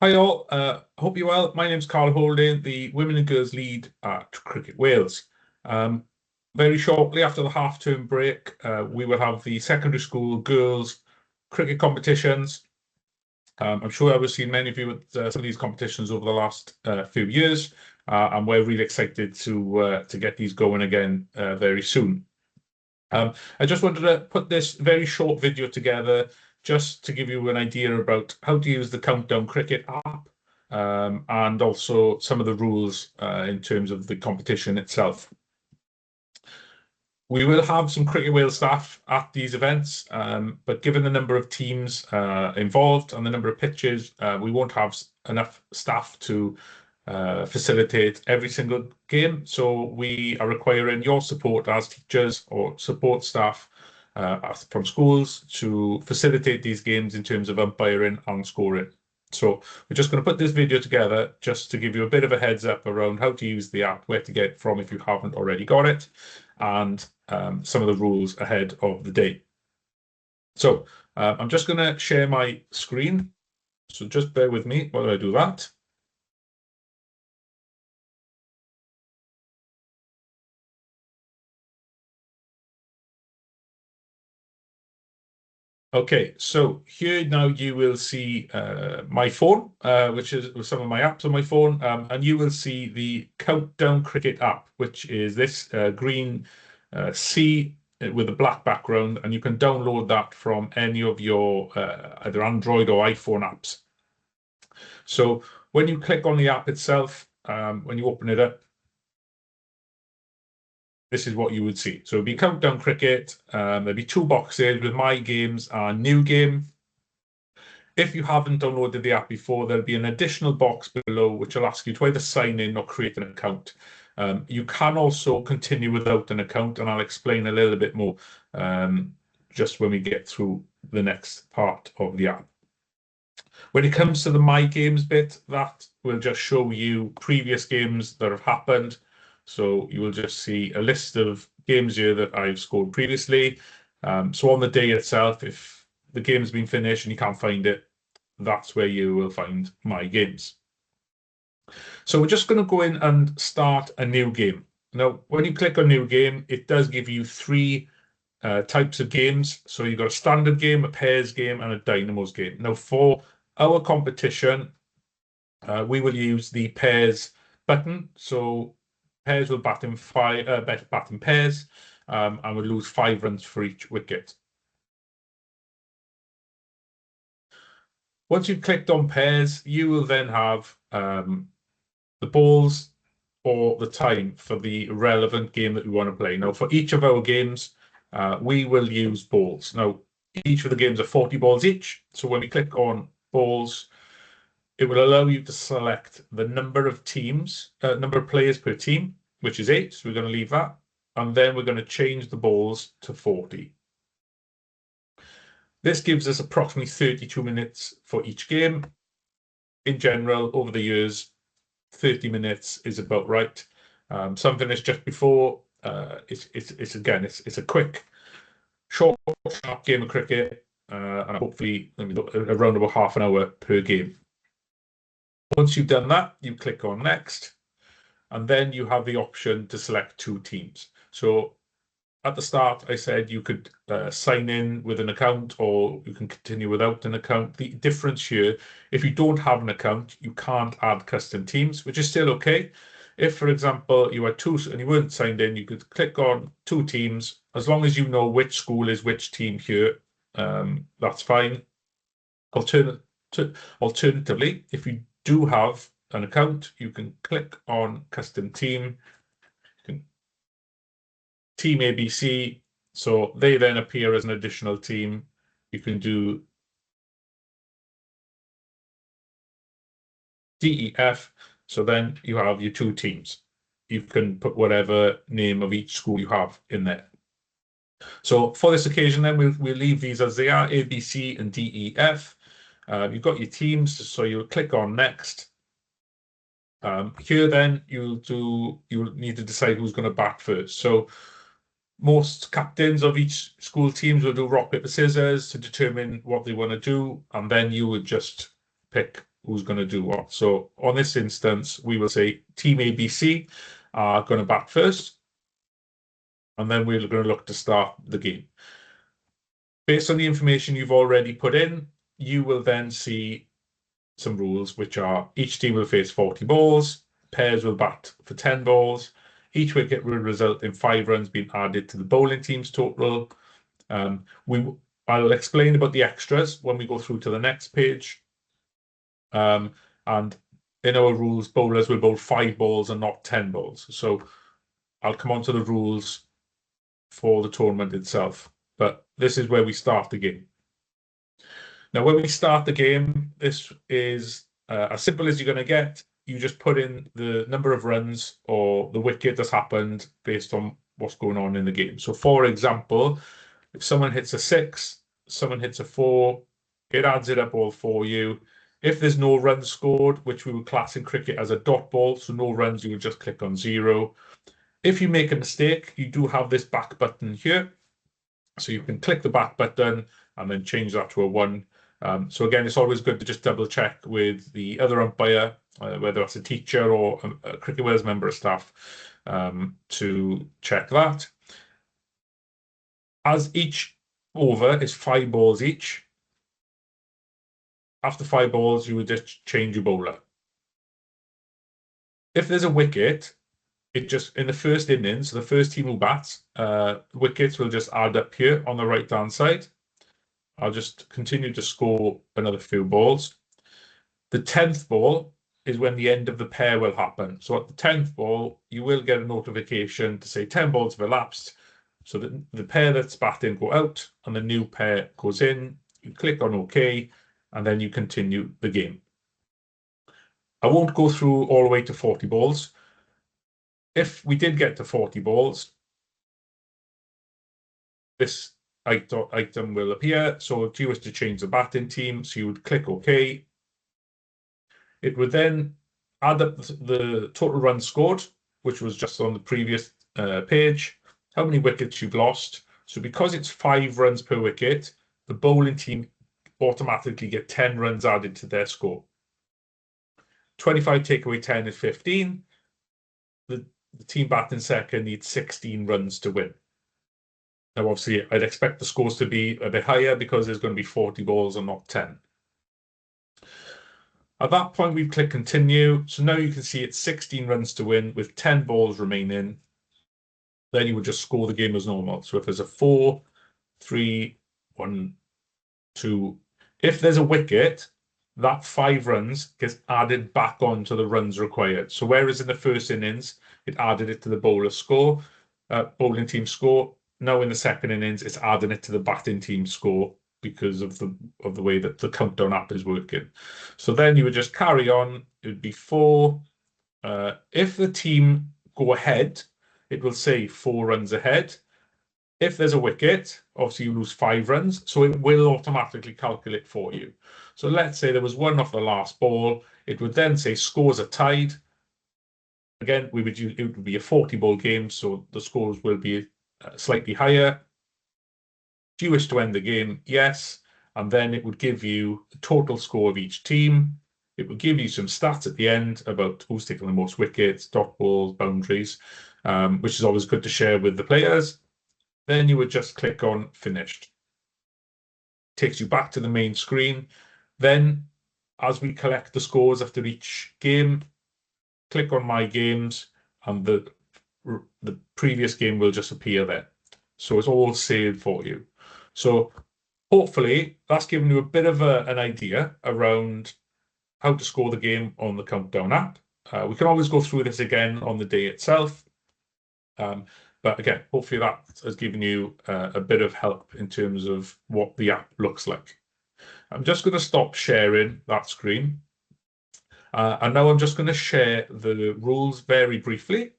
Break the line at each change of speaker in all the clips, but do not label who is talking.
Hi all, hope you're well. My name's Carl Holding, the Women and Girls Lead at Cricket Wales. Very shortly after the half-term break, we will have the secondary school girls cricket competitions. I'm sure I have seen many of you at some of these competitions over the last few years, and we're really excited to get these going again very soon. I just wanted to put this very short video together just to give you an idea about how to use the Countdown Cricket app, and also some of the rules in terms of the competition itself. We will have some Cricket Wales staff at these events, but given the number of teams involved and the number of pitches, we won't have enough staff to facilitate every single game. So we are requiring your support as teachers or support staff from schools to facilitate these games in terms of umpiring and scoring. So we're just going to put this video together just to give you a bit of a heads up around how to use the app, where to get it from if you haven't already got it, and some of the rules ahead of the day. So I'm just going to share my screen. So just bear with me while I do that. Okay, so here now you will see my phone, which is with some of my apps on my phone, and you will see the Countdown Cricket app, which is this green C with a black background, and you can download that from any of your either Android or iPhone apps. So when you click on the app itself, when you open it up, this is what you would see. So it'd be Countdown Cricket. There'd be two boxes with My Games and New Game. If you haven't downloaded the app before, there'll be an additional box below which will ask you to either sign in or create an account. You can also continue without an account, and I'll explain a little bit more just when we get through the next part of the app. When it comes to the My Games bit, that will just show you previous games that have happened. So you will just see a list of games here that I've scored previously. So on the day itself, if the game's been finished and you can't find it, that's where you will find My Games. So we're just going to go in and start a new game. Now, when you click on New Game, it does give you three types of games. So you've got a standard game, a pairs game, and a dynamos game. Now, for our competition, we will use the pairs button. So pairs will bat in pairs, and we'll lose 5 runs for each wicket. Once you've clicked on pairs, you will then have the balls or the time for the relevant game that we want to play. Now, for each of our games, we will use balls. Now, each of the games are 40 balls each. So when we click on balls, it will allow you to select the number of teams, number of players per team, which is 8. So we're going to leave that. And then we're going to change the balls to 40. This gives us approximately 32 minutes for each game. In general, over the years, 30 minutes is about right. Some finish just before. It's a quick, short, sharp game of cricket, and hopefully around about half an hour per game. Once you've done that, you click on next, and then you have the option to select 2 teams. So at the start, I said you could sign in with an account, or you can continue without an account. The difference here, if you don't have an account, you can't add custom teams, which is still okay. If, for example, you had 2 and you weren't signed in, you could click on 2 teams. As long as you know which school is which team here, that's fine. Alternatively, if you do have an account, you can click on custom team. Team ABC, so they then appear as an additional team. You can do DEF, so then you have your 2 teams. You can put whatever name of each school you have in there. So for this occasion, then we'll leave these as they are, A, B, C, and D, E, F. You've got your teams, so you'll click on next. Here then you'll need to decide who's going to bat first. So most captains of each school teams will do rock, paper, scissors to determine what they want to do, and then you would just pick who's going to do what. So on this instance, we will say Team ABC are going to bat first, and then we're going to look to start the game. Based on the information you've already put in, you will then see some rules, which are each team will face 40 balls, pairs will bat for 10 balls, each wicket will result in 5 runs being added to the bowling team's total. I'll explain about the extras when we go through to the next page. And in our rules, bowlers will bowl 5 balls and not 10 balls. So I'll come on to the rules for the tournament itself. But this is where we start the game. Now, when we start the game, this is as simple as you're going to get. You just put in the number of runs or the wicket that's happened based on what's going on in the game. So, for example, if someone hits a 6, someone hits a 4, it adds it up all for you. If there's no runs scored, which we would class in cricket as a dot ball, so no runs, you would just click on 0. If you make a mistake, you do have this back button here. So you can click the back button and then change that to a 1. So again, it's always good to just double check with the other umpire, whether that's a teacher or a Cricket Wales member of staff, to check that. As each over is 5 balls each, after 5 balls, you would just change your bowler. If there's a wicket, it just, in the first innings, the first team who bats, wickets will just add up here on the right-hand side. I'll just continue to score another few balls. The 10th ball is when the end of the pair will happen. So at the 10th ball, you will get a notification to say 10 balls have elapsed. So that the pair that's batting go out and the new pair goes in. You click on OK, and then you continue the game. I won't go through all the way to 40 balls. If we did get to 40 balls, this item will appear. So if you wish to change the batting team, so you would click OK. It would then add up the total runs scored, which was just on the previous page, how many wickets you've lost. So because it's 5 runs per wicket, the bowling team automatically get 10 runs added to their score. 25 take away 10 is 15. The team batting second needs 16 runs to win. Now, obviously, I'd expect the scores to be a bit higher because there's going to be 40 balls and not 10. At that point, we've clicked continue. So now you can see it's 16 runs to win with 10 balls remaining. Then you would just score the game as normal. So if there's a 4, 3, 1, 2, if there's a wicket, that 5 runs gets added back on to the runs required. So whereas in the first innings, it added it to the bowling team score. Now in the second innings, it's adding it to the batting team score because of the way that the countdown app is working. So then you would just carry on. It would be 4. If the team go ahead, it will say 4 runs ahead. If there's a wicket, obviously you lose 5 runs, so it will automatically calculate for you. So let's say there was 1 off the last ball. It would then say scores are tied. Again, it would be a 40-ball game, so the scores will be slightly higher. Do you wish to end the game? Yes. And then it would give you the total score of each team. It would give you some stats at the end about who's taken the most wickets, dot balls, boundaries, which is always good to share with the players. Then you would just click on finished. Takes you back to the main screen. Then, as we collect the scores after each game, click on My Games, and the previous game will just appear there. So it's all saved for you. So hopefully that's given you a bit of an idea around how to score the game on the Countdown app. We can always go through this again on the day itself. But again, hopefully that has given you a bit of help in terms of what the app looks like. I'm just going to stop sharing that screen. And now I'm just going to share the rules very briefly.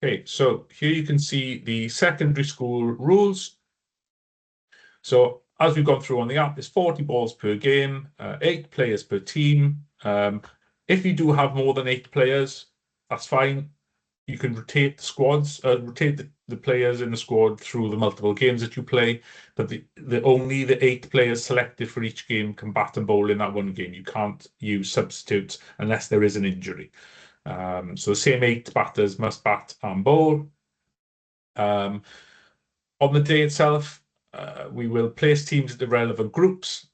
Okay, so here you can see the secondary school rules. So as we've gone through on the app, it's 40 balls per game, 8 players per team. If you do have more than 8 players, that's fine. You can rotate the squads, rotate the players in the squad through the multiple games that you play, but only the 8 players selected for each game can bat and bowl in that one game. You can't use substitutes unless there is an injury. So the same 8 batters must bat and bowl. On the day itself, we will place teams into relevant groups.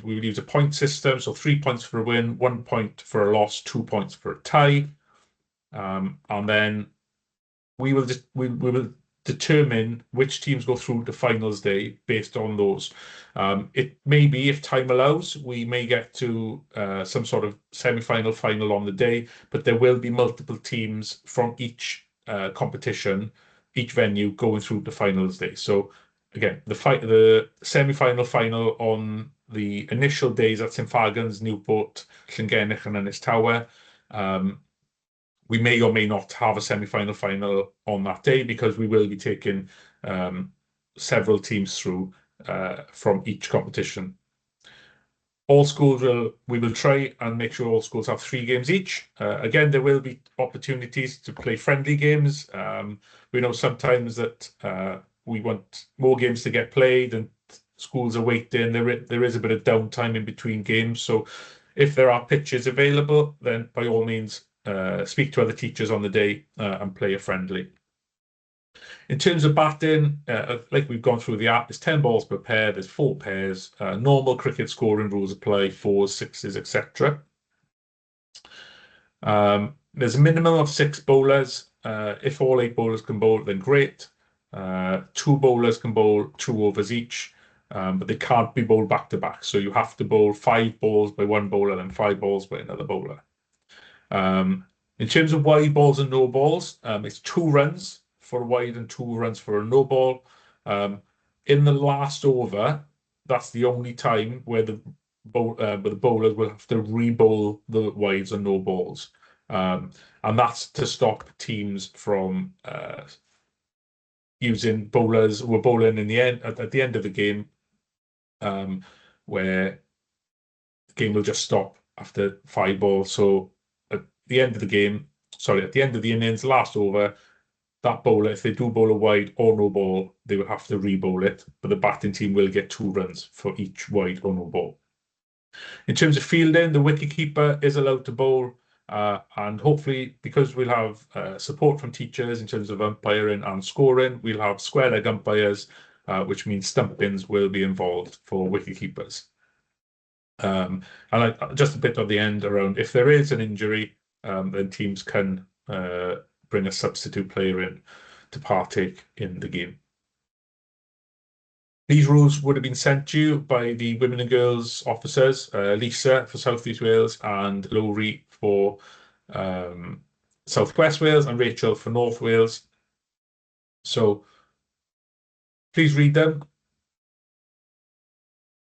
We will use a point system, so 3 points for a win, 1 point for a loss, 2 points for a tie. And then we will determine which teams go through to finals day based on those. It may be, if time allows, we may get to some sort of semi-final, final on the day, but there will be multiple teams from each competition, each venue going through to finals day. So again, the semi-final, final on the initial days at St Fagans, Newport, Llangennech and Ynys Tower. We may or may not have a semi-final final on that day because we will be taking several teams through from each competition. All schools we will try and make sure all schools have 3 games each. Again, there will be opportunities to play friendly games. We know sometimes that we want more games to get played and schools are waiting. There is a bit of downtime in between games. So if there are pitches available, then by all means, speak to other teachers on the day and play a friendly. In terms of batting, like we've gone through the app, there's 10 balls per pair, there's 4 pairs, normal cricket scoring rules apply, 4s, 6s, etc. There's a minimum of 6 bowlers. If all 8 bowlers can bowl, then great. 2 bowlers can bowl 2 overs each, but they can't be bowled back to back. So you have to bowl 5 balls by one bowler and 5 balls by another bowler. In terms of wide balls and no balls, it's 2 runs for a wide and 2 runs for a no ball. In the last over, that's the only time where the bowlers will have to re-bowl the wides and no balls. And that's to stop teams from using bowlers who are bowling in the end at the end of the game, where the game will just stop after 5 balls. So at the end of the game, at the end of the innings, last over, that bowler, if they do bowl a wide or no ball, they will have to re-bowl it, but the batting team will get 2 runs for each wide or no ball. In terms of fielding, the wicketkeeper is allowed to bowl, and hopefully, because we'll have support from teachers in terms of umpiring and scoring, we'll have square leg umpires, which means stumpings will be involved for wicketkeepers. And just a bit on the end around, if there is an injury, then teams can bring a substitute player in to partake in the game. These rules would have been sent to you by the Women and Girls officers, Lisa for South East Wales and Lowry for South West Wales and Rachel for North Wales. So please read them.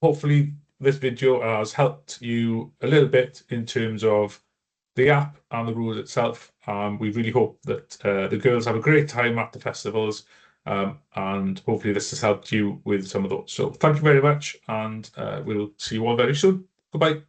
Hopefully this video has helped you a little bit in terms of the app and the rules itself. We really hope that the girls have a great time at the festivals, and hopefully this has helped you with some of those. So thank you very much, and we'll see you all very soon. Goodbye.